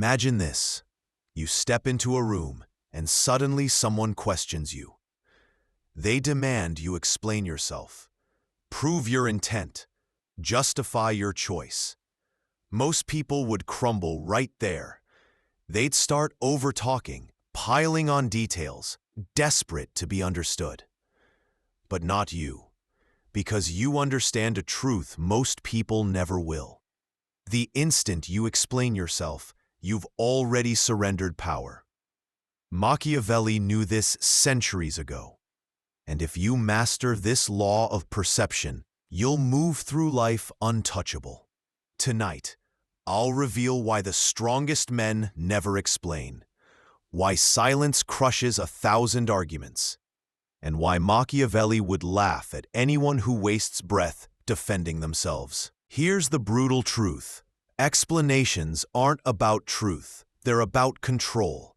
Imagine this. You step into a room, and suddenly someone questions you. They demand you explain yourself, prove your intent, justify your choice. Most people would crumble right there. They'd start over-talking, piling on details, desperate to be understood. But not you, because you understand a truth most people never will. The instant you explain yourself, you've already surrendered power. Machiavelli knew this centuries ago. And if you master this law of perception, you'll move through life untouchable. Tonight, I'll reveal why the strongest men never explain, why silence crushes 1,000 arguments, and why Machiavelli would laugh at anyone who wastes breath defending themselves. Here's the brutal truth. Explanations aren't about truth, they're about control.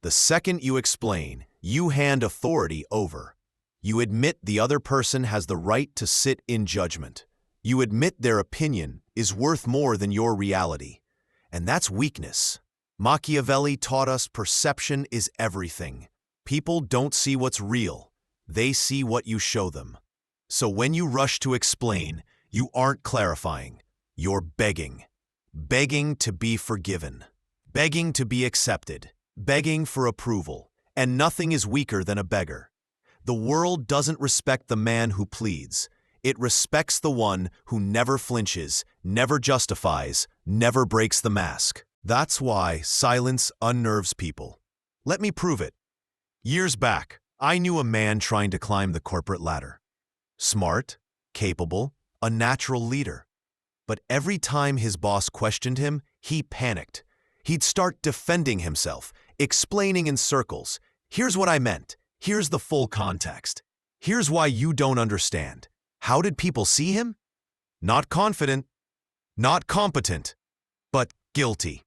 The second you explain, you hand authority over. You admit the other person has the right to sit in judgment. You admit their opinion is worth more than your reality. And that's weakness. Machiavelli taught us perception is everything. People don't see what's real. They see what you show them. So when you rush to explain, you aren't clarifying. You're begging. Begging to be forgiven. Begging to be accepted. Begging for approval. And nothing is weaker than a beggar. The world doesn't respect the man who pleads. It respects the one who never flinches, never justifies, never breaks the mask. That's why silence unnerves people. Let me prove it. Years back, I knew a man trying to climb the corporate ladder. Smart, capable, a natural leader. But every time his boss questioned him, he panicked. He'd start defending himself, explaining in circles. Here's what I meant. Here's the full context. Here's why you don't understand. How did people see him? Not confident, not competent, but guilty.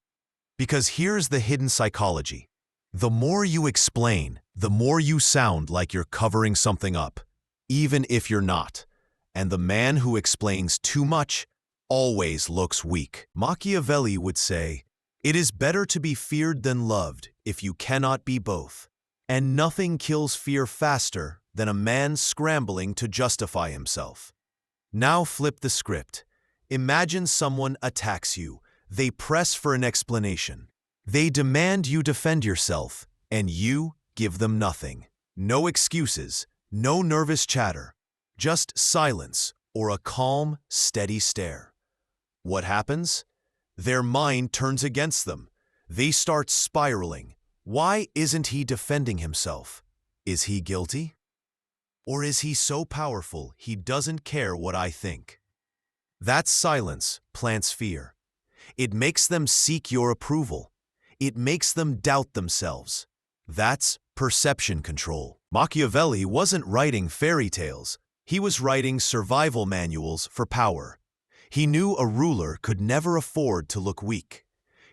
Because here's the hidden psychology. The more you explain, the more you sound like you're covering something up, even if you're not. And the man who explains too much always looks weak. Machiavelli would say, "It is better to be feared than loved if you cannot be both." And nothing kills fear faster than a man scrambling to justify himself. Now flip the script. Imagine someone attacks you. They press for an explanation. They demand you defend yourself, and you give them nothing. No excuses, no nervous chatter, just silence or a calm, steady stare. What happens? Their mind turns against them. They start spiraling. Why isn't he defending himself? Is he guilty? Or is he so powerful he doesn't care what I think? That silence plants fear. It makes them seek your approval. It makes them doubt themselves. That's perception control. Machiavelli wasn't writing fairy tales. He was writing survival manuals for power. He knew a ruler could never afford to look weak.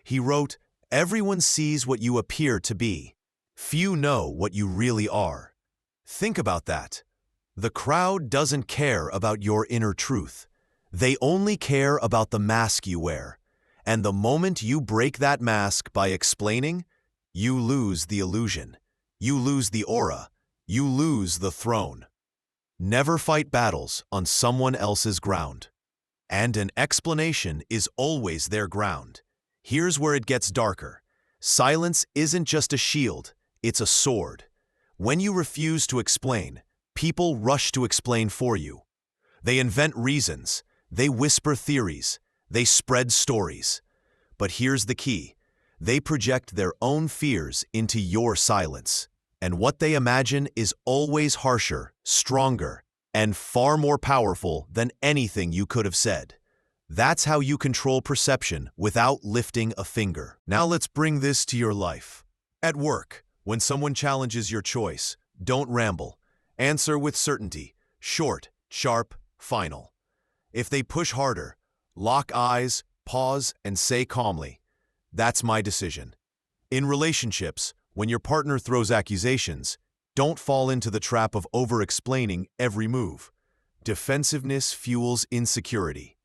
He wrote, "Everyone sees what you appear to be. Few know what you really are." Think about that. The crowd doesn't care about your inner truth. They only care about the mask you wear. And the moment you break that mask by explaining, you lose the illusion. You lose the aura. You lose the throne. Never fight battles on someone else's ground. And an explanation is always their ground. Here's where it gets darker. Silence isn't just a shield, it's a sword. When you refuse to explain, people rush to explain for you. They invent reasons, they whisper theories, they spread stories. But here's the key. They project their own fears into your silence. And what they imagine is always harsher, stronger, and far more powerful than anything you could have said. That's how you control perception without lifting a finger. Now let's bring this to your life. At work, when someone challenges your choice, don't ramble. Answer with certainty, short, sharp, final. If they push harder, lock eyes, pause, and say calmly, "That's my decision." In relationships, when your partner throws accusations, don't fall into the trap of over-explaining every move. Defensiveness fuels insecurity.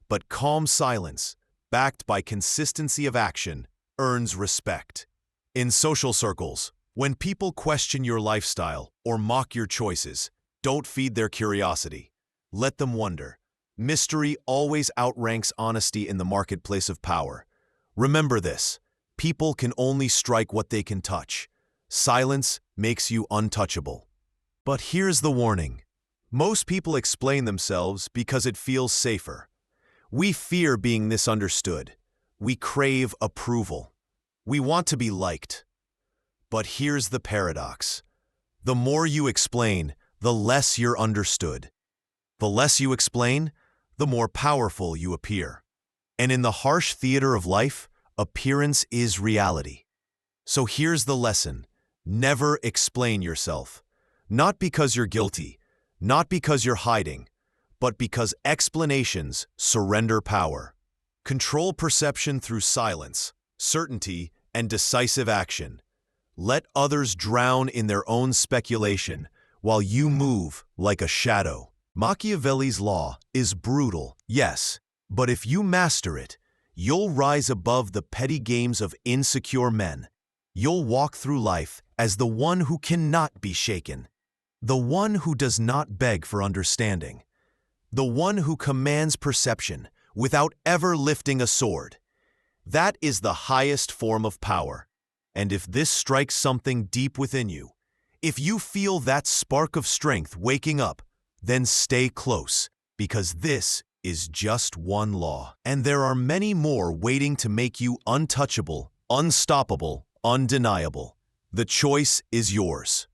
But calm silence, backed by consistency of action, earns respect. In social circles, when people question your lifestyle or mock your choices, don't feed their curiosity. Let them wonder. Mystery always outranks honesty in the marketplace of power. Remember this: people can only strike what they can touch. Silence makes you untouchable. But here's the warning. Most people explain themselves because it feels safer. We fear being misunderstood. We crave approval. We want to be liked. But here's the paradox. The more you explain, the less you're understood. The less you explain, the more powerful you appear. And in the harsh theater of life, appearance is reality. So here's the lesson. Never explain yourself. Not because you're guilty, not because you're hiding, but because explanations surrender power. Control perception through silence, certainty, and decisive action. Let others drown in their own speculation while you move like a shadow. Machiavelli's law is brutal, yes, but if you master it, you'll rise above the petty games of insecure men. You'll walk through life as the one who cannot be shaken, the one who does not beg for understanding, the one who commands perception without ever lifting a sword. That is the highest form of power. And if this strikes something deep within you, if you feel that spark of strength waking up, then stay close, because this is just one law. And there are many more waiting to make you untouchable, unstoppable, undeniable. The choice is yours.